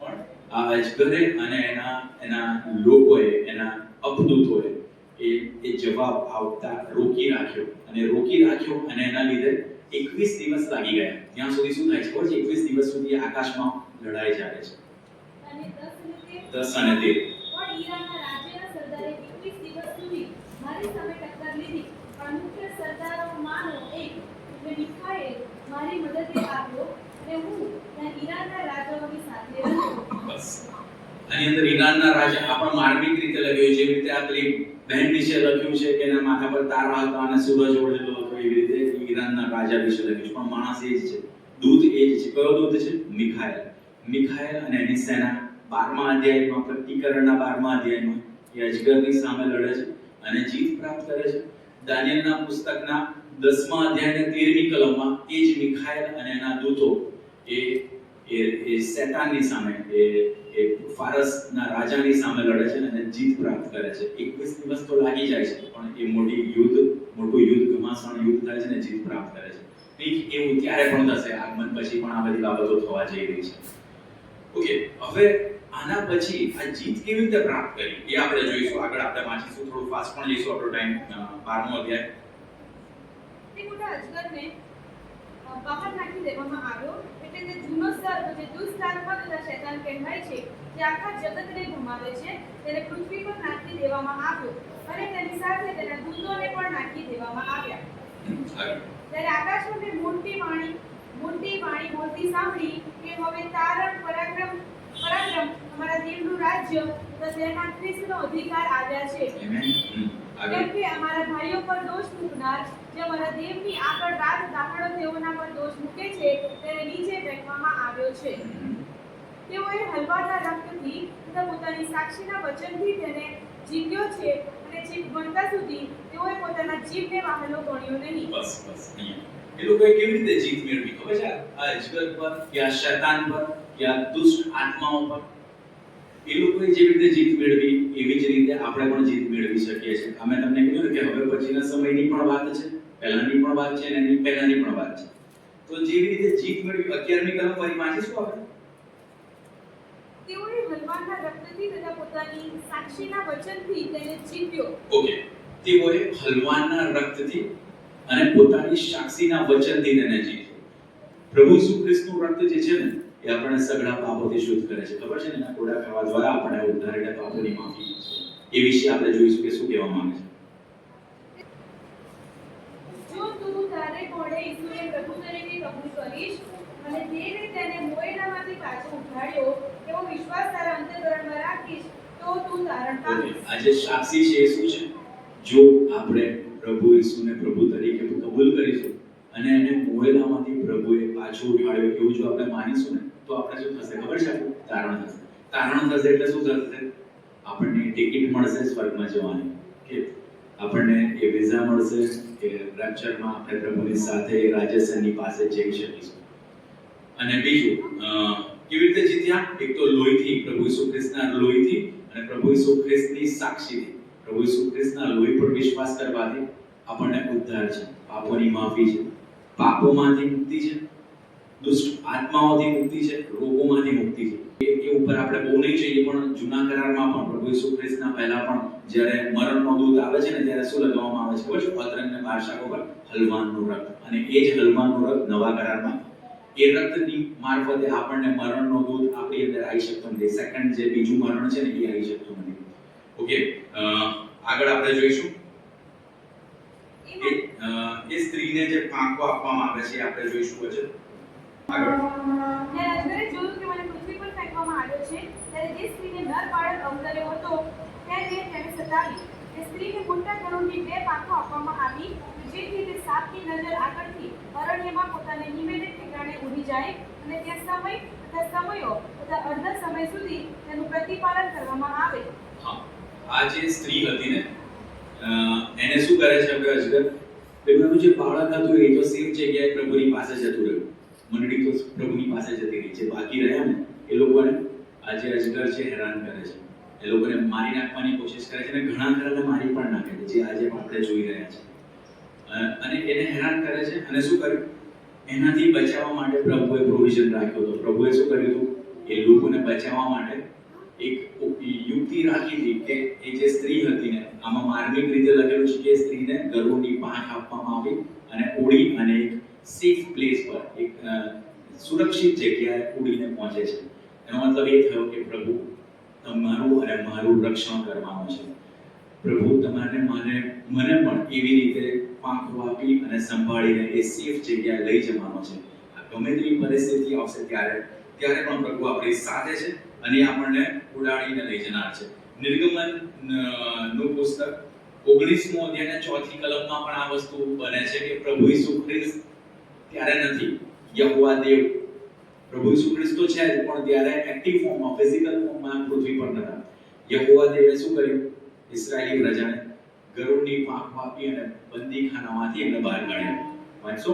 પણ આ અજગરે અને એના લોકોએ, એના અપદૂતોએ એ જવાબ આવતા રોકી રાખ્યો, અને એના લીધે 21 દિવસ લાગી ગયા. ત્યાં સુધી શું થાય છે ખબર છે? 21 દિવસ સુધી આકાશમાં લડાઈ ચાલે છે. અને 10 10 અને 13. પણ ઈરાનના રાજ્યના સરદારે 21 દિવસ સુધી મારી સામે ટક્કર લીધી, પણ મુખ્ય સરદારોમાંનો એક એટલે મિખાએલ મારી મદદે આવ્યો અને હું ત્યાં ઈરાનના રાજાઓની સાથે રહ્યો. બસ. આની અંદર ઈરાનના રાજા આપણ માર્મિક રીતે લખ્યું છે, એવી રીતે આ પેલી બહેન વિશે લખ્યું છે કે એના માથા પર તારા હતા અને સૂરજ ઓળેલો હતો, એવી રીતે ઈરાનના રાજા વિશે લખ્યું છે. પણ માણસ એ જ છે, દૂત એ જ છે. કયો દૂત છે? મિખાએલ અને એની સેના 12મા અધ્યાયમાં, પ્રતિકરણના 12મા અધ્યાયમાં એ અજગરની સામે લડે છે અને જીત પ્રાપ્ત કરે છે. દાનિયેલના પુસ્તકના 10મા અધ્યાયના 13મી કલમમાં એ જ મિખાએલ અને એના દૂતો એ શેતાનની સામે, એ ફારસના રાજાની સામે લડે છે અને જીત પ્રાપ્ત કરે છે. 21 દિવસ તો લાગી જાય છે, પણ એ મોટું યુદ્ધ ઘમાસાણ યુદ્ધ થાય છે ને જીત પ્રાપ્ત કરે છે. કંઈક એવું ત્યારે પણ થશે, આગમન પછી પણ આ બધી બાબતો થવા જઈ રહી છે. ઓકે, હવે આના પછી આ જીત કેવી રીતે પ્રાપ્ત કરી એ આપણે જોઈશું. આગળ આપણે વાંચીશું, થોડું ફાસ્ટ પણ જઈશું. આપણો ટાઈમ 12મો અધ્યાય. તે મોટા અજગરને બહાર નાખી દેવામાં આવ્યો, એટલે તે જૂનો સર્પ જે દુષ્ટ આત્મા તથા શૈતાન કહેવાય છે, જે આખા જગતને ભમાવે છે, તેને પૃથ્વી પર નાખી દેવામાં આવ્યો અને તેની સાથે તેના દૂતોને પણ નાખી દેવામાં આવ્યા. ત્યારે આકાશમાં મેં મોટી વાણી બોલતી સાંભળી કે હવે તારણ પરાક્રમ અમારા દેવનું રાજ્ય તથા તેના ખ્રિસ્તનો અધિકાર આવ્યા છે. કેમ કે અમારા ભાઈઓ પર દોષ મૂકનાર, જે અમારા દેવની આગળ રાત દાખલો તેઓના પર દોષ મૂકે છે, તેને નીચે ફેંકવામાં આવ્યો છે. તેઓએ હલવાના રક્તથી તથા પોતાની સાક્ષીના વચનથી તેને જીત્યો છે અને જીવ ગણતા સુધી તેઓએ પોતાના જીવને વહાલો ગણ્યો નહીં. બસ અહીંયા એ લોકોએ કેવી રીતે જીત મેળવી ખબર છે? આ અજગર પર કે આ શૈતાન પર કે આ દુષ્ટ આત્માઓ પર એ લોકોએ જેવી રીતે જીત મેળવી, એવી જ રીતે આપણે પણ જીત મેળવી શકીએ છીએ. અમે તમને કીધું ને કે હવે પછીના સમયની પણ વાત છે, પહેલાની પણ વાત છે અને એની પહેલાની પણ વાત છે. તો જેવી રીતે જીત મેળવી, 11મી કલમ ફરી વાંચીશું આપણે. તેઓએ હલવાના રક્તથી તથા પોતાની સાક્ષીના વચનથી તેને જીત્યો. ઓકે, તેઓએ હલવાના રક્તથી અને પોતાની સાક્ષીના વચનથી તેને જીત્યો. પ્રભુ ઈસુ ખ્રિસ્તનું રક્ત જે છે ને, એ આપણને સગળા પાપોથી શુદ્ધ કરે છે. ખબર છે ને? એના કોડા ખાવા દ્વારા આપણને ઉદ્ધાર એટલે પાપોની માફી છે. એ વિશે આપણે જોઈશું કે શું કહેવા માંગે છે. જો તું તારે કોડે ઈસુને પ્રભુ તરીકે કબૂલ કરીશ અને દેવે તેને મોયેલામાંથી પાછો ઉઠાડ્યો એવો વિશ્વાસ તારા અંતઃકરણમાં રાખીશ, તો તું તારણ પામીશ. આજે સાક્ષી છે એ શું છે? જો આપણે પ્રભુ ઈસુને પ્રભુ તરીકે કબૂલ કરીશું અને એને મોયેલામાંથી પ્રભુએ પાછો ઉઠાડ્યો એવું જો આપણે માનીશું ને, તો આપણે શું થશે ખબર છે? તારણ થશે. તારણ થશે એટલે શું થશે? આપણને ટિકિટ મળશે સ્વર્ગમાં જવાની, કે આપણને એ વિઝા મળશે કે રેપ્ચરમાં આપણે પ્રભુની સાથે રાજ્યસનની પાસે જઈ શકીશું. અને બીજું કેવી રીતે જીત્યા? એક તો લોહીથી, પ્રભુ ઈસુ ખ્રિસ્તના લોહીથી અને પ્રભુ ઈસુ ખ્રિસ્તની સાક્ષીથી. પ્રભુ ઈસુ ખ્રિસ્તના લોહી પર વિશ્વાસ કરવાથી આપણને ઉદ્ધાર છે, પાપોની માફી છે, પાપોમાંથી મુક્તિ છે, દુષ્ટ આત્માઓથી મુક્તિ છે, રોગોમાંથી મુક્તિ છે. એ ઉપર આપણે બહુ નહીં જઈએ, પણ જૂના કરારમાં પણ પ્રભુ ઈસુ ખ્રિસ્તના પહેલા પણ જ્યારે મરણનો દૂત આવે છે ને, ત્યારે શું લગાવવામાં આવે છે ખબર છે? અતરંગ અને બારશાકો પર હલવાનનું રક્ત. અને એ જ હલવાનનું રક્ત નવા કરારમાં એ રક્તની મારફતે આપણને મરણનો દૂત આપણી અંદર આવી શકતો નથી. સેકન્ડ જે બીજું મરણ છે ને, એ આવી શકતું નથી. ઓકે, આગળ આપણે જોઈશું એ સ્ત્રીને જે પાંખો આપવામાં આવે છે આપણે જોઈશું વચ્ચે. આગળ જ્યારે અજગરે જોયું કે મને પૃથ્વી પર ફેંકવામાં આવ્યો છે, ત્યારે જે સ્ત્રીને નર બાળક અવતર્યો હતો તેને સતાવી. તે સ્ત્રીને મોટા ધનુની 2 પાંખો આપવામાં આવી, જેથી તે સાપની નજર આગળથી અરણ્યમાં પોતાને નિવેદિત ઠેકાણે ઉડી જાય અને ત્યાં સમયો તથા અર્ધ સમય સુધી તેનું પ્રતિપાલન કરવામાં આવે. આ જે સ્ત્રી હતી ને, એને શું કરે છે હવે અજગર? એમનું જે બાળક હતું એ તો સેફ જગ્યાએ પ્રભુની પાસે જતું રહ્યું. મંડળી તો પ્રભુની પાસે જતી રહી. જે બાકી રહ્યા ને એ લોકોને આ જે અજગર છે હેરાન કરે છે. એ લોકોને મારી નાખવાની કોશિશ કરે છે અને ઘણા ખરાને મારી પણ નાખે છે, જે આજે આપણે જોઈ રહ્યા છે. અને એને હેરાન કરે છે. અને શું કર્યું? એનાથી બચાવવા માટે પ્રભુએ પ્રોવિઝન રાખ્યો હતો. પ્રભુએ શું કર્યું હતું? એ લોકોને બચાવવા માટે એક યુક્તિ રાખી હતી કે એ જે સ્ત્રી હતી ને, આમાં માર્મિક રીતે લખેલું છે કે સ્ત્રીને ગરુડની પાંખ આપવામાં આવી અને ઓળી અને એક સેફ પ્લેસ પર, એક સુરક્ષિત જગ્યાએ ઉડીને પહોંચે છે. એનો મતલબ એ થયો કે પ્રભુ તમારું અને મારું રક્ષણ કરવાનું છે. પ્રભુ તમારે મને પણ એવી રીતે પાંખો આપી અને સંભાળીને એ સેફ જગ્યાએ લઈ જવાનો છે. ગમે તેવી પરિસ્થિતિ આવશે ત્યારે પણ પ્રભુ આપણી સાથે છે અને એ આપણને ઉડાડીને લઈ જનાર છે. નિર્ગમન નું પુસ્તક 19મો અધ્યાયના 4થી કલમમાં પણ આ વસ્તુ બને છે કે પ્રભુ ઈસુ ખ્રિસ્ત ત્યારે નથી, યહોવા દેવ પ્રભુ ઈસુ ખ્રિસ્ત તો છે પણ ત્યારે એક્ટિવ ફોર્મમાં, ફિઝિકલ ફોર્મમાં પૃથ્વી પર નહોતા. યહોવા દેવે શું કર્યું? ઇસ્રાયેલી પ્રજાને ગરુડની પાંખ આપી અને બંદીખાનામાંથી એમને બહાર કાઢ્યા. વાંચો.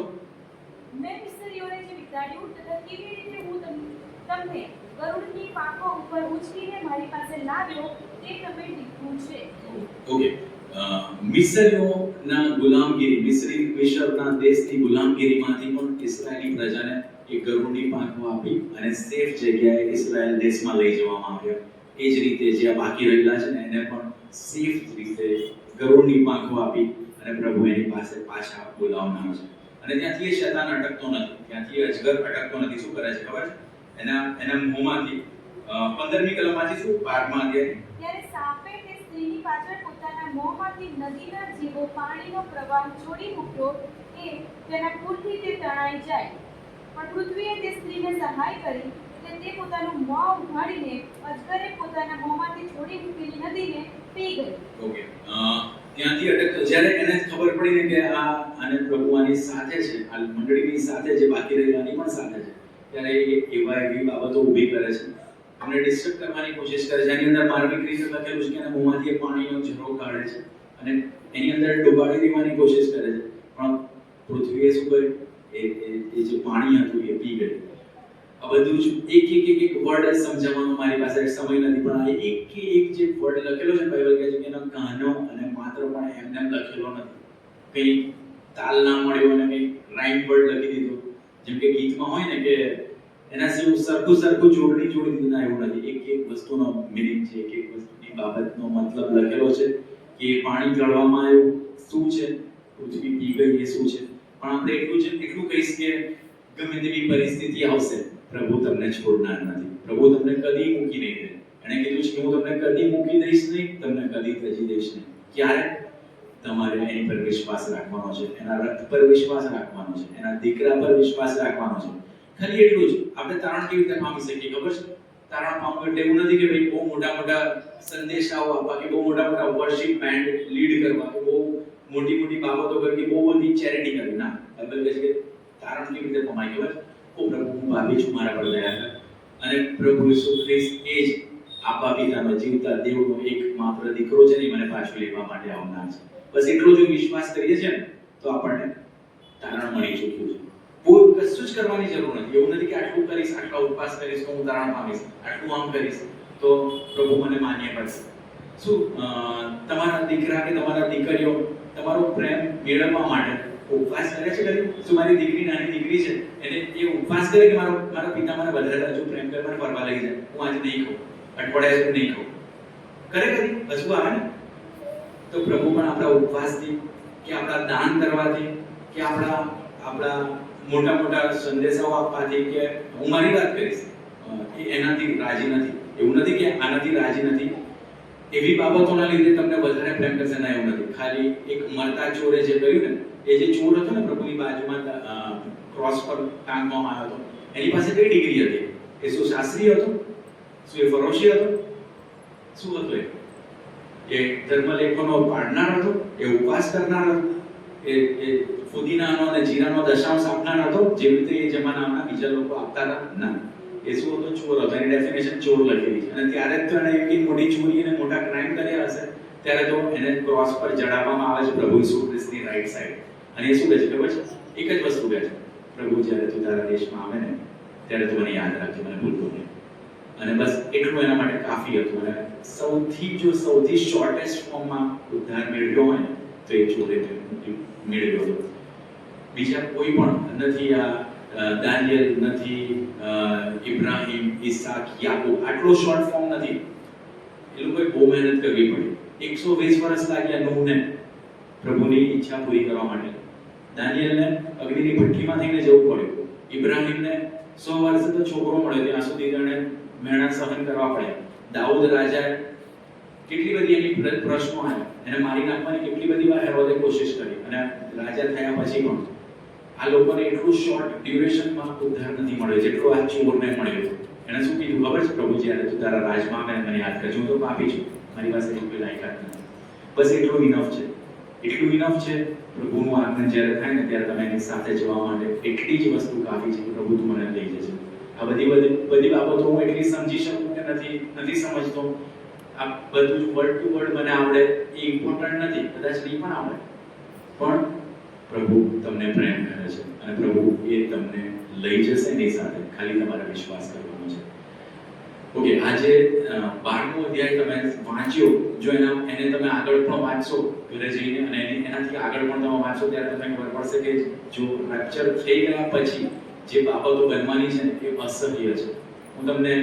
મેં મિસ્રીઓને જે વિતાડ્યું તથા કેવી રીતે હું તમને ગરુડની પાંખો ઉપર ઉચકીને મારી પાસે લાવ્યો તે તમે લીધું છે. ઓકે. મિસ્રીઓના ગુલામગીરી, મિસ્રના દેશની ગુલામગીરીમાંથી પણ ઇસ્રાયેલી પ્રજાને એક ગરુડની પાંખો આપી અને સેફ જગ્યાએ ઇસ્રાયેલ દેશમાં લઈ જવામાં આવ્યા. એ જ રીતે જે બાકી રહેલા છે ને એને પણ સેફ રીતે ગરુડની પાંખો આપી અને પ્રભુ એની પાસે પાછા બોલાવનાર છે. અને ત્યાંથી એ શૈતાન અટકતો નથી, ત્યાંથી અજગર અટકતો નથી. શું કરે છે ખબર છે? એના મોંમાંથી 15મી કલમમાંથી શું 12મા અધ્યાય, ત્યારે સાપે તે સ્ત્રીની પાછળ પોતાના મોંમાંથી નદીના જેવો પાણીનો પ્રવાહ છોડી મૂક્યો કે તેના પૂરથી તે તણાઈ જાય. પણ પૃથ્વીએ તે સ્ત્રીને સહાય કરી એટલે તે પોતાનું મોં ઉઘાડીને અજગરે પોતાના મોંમાંથી છોડી મૂકેલી નદીને પી ગઈ. ઓકે. ત્યાંથી અટકતો જ્યારે એને ખબર પડી ને કે આને પ્રભુ આની સાથે છે, આ મંડળીની સાથે જે બાકી રહેલાની પણ સાથે છે, ત્યારે એવી બાબતો ઊભી કરે છે, એમને ડિસ્ટર્બ કરવાની કોશિશ કરે છે. એની અંદર માર્મિક રીતે લખેલું છે કે એના મોંમાંથી એ પાણીનો ઝરો કાઢે છે અને એની અંદર ડુબાડી દેવાની કોશિશ કરે છે. પણ પૃથ્વીએ શું કર્યું? એ જે પાણી હતું એ પી ગયું. આ બધું જ એક વર્ડ સમજાવવાનો મારી પાસે સમય નથી, પણ આ એક જે વર્ડ લખેલો છે બાઇબલ કહે છે કે એનો કાનો અને માત્ર પણ એમને લખેલો નથી. કંઈ તાલ ના મળ્યો અને કંઈ રાઇમ વર્ડ લખી દીધો, જેમ કે ગીતમાં હોય ને કે એના જેવું સરખું જોડી દીધું. ના, એવું નથી. એક વસ્તુનો મીનિંગ છે, એક વસ્તુની બાબતનો મતલબ લખેલો છે કે પાણી ગળવામાં આવ્યું શું છે, પૃથ્વી પી ગઈ એ શું છે. પણ આપણે એટલું કહીશ કે ગમે તેવી પરિસ્થિતિ આવશે, પ્રભુ તમને છોડનાર નથી. પ્રભુ તમને કદી મૂકી નહીં દે. એણે કીધું છે કે હું તમને કદી મૂકી દઈશ નહીં, તમને કદી ત્યજી દઈશ નહીં. ક્યારે? તમારે એની પર વિશ્વાસ રાખવાનો છે, એના રથ પર વિશ્વાસ રાખવાનો છે, એના દીકરા પર વિશ્વાસ રાખવાનો છે. ખાલી એટલું જ. આપણે તારણ કેવી રીતે પામી શકીએ ખબર છે? તારણ પામવું એટલે એવું નથી કે ભાઈ બહુ મોટા સંદેશાઓ આપવા કે બહુ મોટા વર્શિપ બેન્ડ લીડ કરવા કે બહુ મોટી બાબતો કરવી, બહુ બધી ચેરિટી કરવી. ના, બાઇબલ કહે છે કે તારણ કેવી રીતે પમાય ખબર? ઓ પ્રભુ, હું પાપી છું, મારા પર દયા કર. અને પ્રભુ ઈસુ ખ્રિસ્ત એ જ આપા પિતાનો જીવતા દેવનો એક માત્ર દીકરો છે ને, મને પાછો લેવા માટે આવનાર છે. બસ એટલો જો વિશ્વાસ કરીએ છે ને તો આપણને તારણ મળી ચૂક્યું છે. કોઈ કશું જ કરવાની જરૂર નથી. એવું નથી કે આટલું કરીશ, આટલા ઉપવાસ કરીશ તો હું તારણ પામીશ, આટલું આમ કરીશ તો પ્રભુ મને માન્ય કરશે. શું તમારા દીકરા કે તમારા દીકરીઓ તમારો પ્રેમ મેળવવા માટે ઉપવાસ કરે છે? શું મારી દીકરી, નાની દીકરી છે, એને એ ઉપવાસ કરે કે મારા પિતા મને વધારે હજુ પ્રેમ કરે, મને ફરવા લઈ જાય, હું આજે નહીં ખાઉં, અઠવાડિયા સુધી નહીં ખાઉં? કરે હજુ આવે ને? તો પ્રભુ પણ આપણા ઉપવાસથી કે આપણા દાન કરવાથી કે આપણા મોટા સંદેશાઓ આપવાથી કે હું મારી વાત કરીશ એનાથી રાજી નથી. એવું નથી કે આનાથી રાજી નથી. એવી બાબતોના લીધે તમને વધારે પ્રેમ કરશે ના, એવું નથી. ખાલી એક મરતા ચોરે જે કર્યું ને, એ જે ચોર હતો ને પ્રભુની બાજુમાં ક્રોસ પર ટાંગવામાં આવ્યો હતો, એની પાસે કઈ ડિગ્રી હતી? એ શું શાસ્ત્રી હતો? શું એ ફરોશી હતો? શું હતો? એ ધર્મલેખોનો પાડનાર હતો? એ ઉપવાસ કરનાર હતો? એ ફુદીનાનો અને જીરાનો દશાંશ આપનાર હતો જેવી રીતે એ જમાનામાં બીજા લોકો આપતા હતા? ના. એ શું હતો? ચોર હતો. એની ડેફિનેશન ચોર લખેલી છે. અને ત્યારે તો એને એવી મોટી ચોરી અને મોટા ક્રાઇમ કર્યા હશે, ત્યારે તો એને ક્રોસ પર જડાવવામાં આવે છે પ્રભુ ઈસુ ખ્રિસ્તની રાઈટ સાઈડ. અને એ શું કહે છે ખબર છે? એક જ વસ્તુ કહે છે, પ્રભુ જ્યારે તું તારા દેશમાં આવે ને ત્યારે તું મને યાદ રાખજે, મને ભૂલતો નહીં. અને બસ એટલું એના માટે કાફી હતું. અને સૌથી શોર્ટેસ્ટ ફોર્મમાં ઉદ્ધાર મેળવ્યો હોય ને તો એ ચોરે મેળવ્યો હતો. બીજા કોઈ પણ નથી. આ દાનિયેલ નથી, ઇબ્રાહિમ, ઈસાક, યાકૂબ, આટલો શોર્ટ ફોર્મ નથી. એ લોકોએ બહુ મહેનત કરવી પડી. 120 વર્ષ લાગ્યા નૂહને પ્રભુની ઈચ્છા પૂરી કરવા માટે. દાનિયેલને અગ્નિની ભઠ્ઠીમાં થઈને જવું પડ્યું. ઇબ્રાહીમને 100 વર્ષે તો છોકરો મળ્યો, ત્યાં સુધી તેણે મહેનત સહન કરવા પડ્યા. દાઉદ રાજા કેટલી બધી એની પ્રશ્નો આવ્યા, એને મારી નાખવાની કેટલી બધી વાર હેરોદે કોશિશ કરી, અને રાજા થયા પછી પણ આ લોકોને એટલું શોર્ટ ડ્યુરેશનમાં ઉદ્ધાર નથી મળ્યો જેટલો આ ચોરને મળ્યો. એને શું કીધું ખબર છે? પ્રભુ, જ્યારે તું તારા રાજમાં આવે મને યાદ કરજો, હું તો પાપી છું, મારી પાસે એટલી લાયકાત નથી. બસ એટલું ઇનફ છે, એટલું ઇનફ છે. પ્રભુનું આગમન જ્યારે થાય ને ત્યારે તમે એની સાથે જવા માટે એટલી જ વસ્તુ કાફી છે કે પ્રભુ તું મને લઈ જશે. આ બધી બાબતો હું એટલી સમજી શકું કે નથી સમજતો. આ બધું વર્ડ ટુ વર્ડ મને આવડે એ ઇમ્પોર્ટન્ટ નથી, કદાચ નહીં પણ આવડે, પણ પ્રભુ તમને પ્રેમ કરે છે અને પ્રભુ એ તમને લઈ જશે એની સાથે, ખાલી તમારે વિશ્વાસ કરવાનો છે. ઓકે, આજે 12મો અધ્યાય તમે વાંચ્યો, જો એને તમે આગળ પણ વાંચશો ઘરે જઈને, અને એનાથી આગળ પણ તમે વાંચશો ત્યારે તમને ખબર પડશે કે જો રેપ્ચર થઈ ગયા પછી જે બાબતો બનવાની છે એ અસહ્ય છે. હું તમને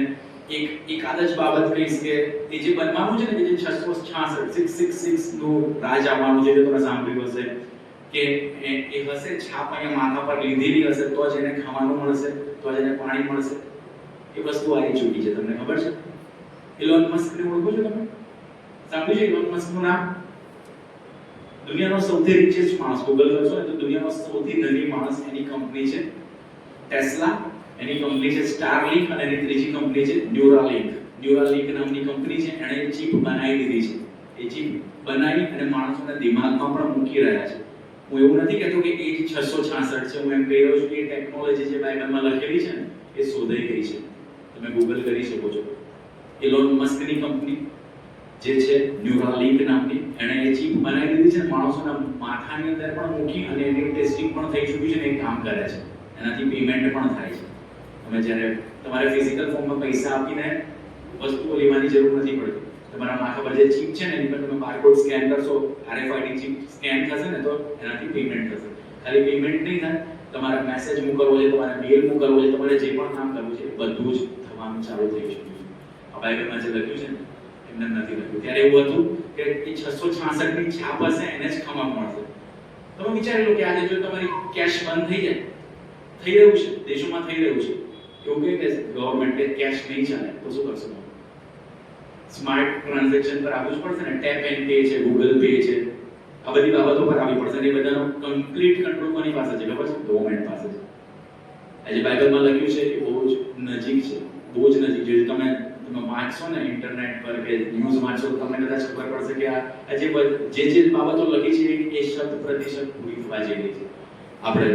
એક આદ જ બાબત કહીશ કે એ જે બનવાનું છે ને, કે જે 666 નું રાજ આવવાનું છે, જે તમે સાંભળ્યું હશે કે એ હશે છાપ અહીંયા માથા પર લીધેલી હશે તો જ એને ખાવાનું મળશે, તો જ એને પાણી મળશે. એ વસ્તુ આવી ચૂકી છે. તમને ખબર છે? ઇલોન મસ્કને ઓળખો છો તમે? સાંભળ્યું છે ઇલોન મસ્કનું નામ? દુનિયાનો સૌથી રિચેસ્ટ માણસ, ગૂગલ કરશો ને તો દુનિયાનો સૌથી ધની માણસ, એની કંપની છે ટેસ્લા, એની કંપની છે સ્ટારલિંક, અને એની ત્રીજી કંપની છે ન્યુરાલિંક. ન્યુરાલિંક નામની કંપની છે, એણે એક ચિપ બનાવી દીધી છે. એ ચિપ બનાવી અને માણસોના દિમાગમાં પણ મૂકી રહ્યા છે. હું એવું નથી કહેતો કે એ 666 છે, હું એમ કહી રહ્યો છું કે એ ટેકનોલોજી જે બાઇબલમાં લખેલી છે ને એ શોધાઈ ગઈ છે. તમે ગૂગલ કરી શકો છો. ઇલોન મસ્કની કંપની જે છે ન્યુરાલિંક નામની, એણે એ ચિપ બનાવી દીધી છે, માણસોના માથાની અંદર પણ મૂકી અને એની ટેસ્ટિંગ પણ થઈ ચૂકી છે ને એ કામ કરે છે. એનાથી પેમેન્ટ પણ થાય છે. તમે જ્યારે તમારે ફિઝિકલ ફોર્મમાં પૈસા આપીને વસ્તુઓ લેવાની જરૂર નથી પડતી. તમારા માથા પર જે ચિપ છે ને એની પર તમે બારકોડ સ્કેન કરશો, RFID ચિપ સ્કેન થશે ને તો એનાથી પેમેન્ટ થશે. ખાલી પેમેન્ટ નહીં થાય, તમારે મેસેજ મોકલવો છે, તમારે મેલ મોકલવો છે, તમારે જે પણ કામ કરવું છે બધું જ થવાનું ચાલુ થઈ ચૂક્યું છે. આ બાઇબલમાં જે લખ્યું છે ને એમને નથી લખ્યું. ત્યારે એવું હતું કે એ 666 ની છાપ હશે એને જ ખમા મળશે. તમે વિચારી લો કે આજે જો તમારી કેશ બંધ થઈ જાય, થઈ રહ્યું છે, દેશોમાં થઈ રહ્યું છે, એવું કહે કે ગવર્મેન્ટ કે કેશ નહીં ચાલે તો શું કરશો? સ્માર્ટ ટ્રાન્ઝેક્શન પર આવવું જ પડશે ને. ટેપ એન્ડ પે છે, ગૂગલ પે છે, આ બધી બાબતો પર આવી પડશે. એ બધાનો કમ્પ્લીટ કંટ્રોલ કોની પાસે છે ખબર છે? ગવર્મેન્ટ પાસે છે. આજે બાઇબલમાં લખ્યું છે કે બહુ જ નજીક છે, બહુ જ નજીક છે. તમે વાંચશો ને ઇન્ટરનેટ પર કે ન્યૂઝ વાંચશો તો તમને કદાચ ખબર પડશે કે આ જે બાબતો લખી છે એ 100% પૂરી થવા જઈ રહી છે. આપણે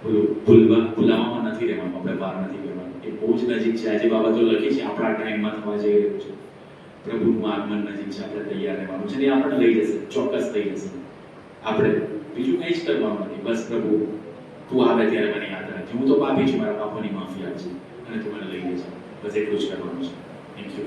ભૂલાવામાં નથી રહેવાનું, આપણે બહાર નથી રહેવાનું. એ બહુ જ નજીક છે. આજે બાબતો લખી છે આપણા ટાઈમમાં થવા જઈ રહ્યું છે. પ્રભુનું આગમન નજીક છે, આપણે તૈયાર રહેવાનું છે. એ આપણને લઈ જશે, ચોક્કસ લઈ જશે. આપણે બીજું કંઈ જ કરવાનું નથી. બસ પ્રભુ તું આવે ત્યારે મને યાદ રાખજે, હું તો પાપી છું, મારા પાપોની માફી આપજે અને તું મને લઈ જજે. બસ એટલું જ કરવાનું છે. Thank you.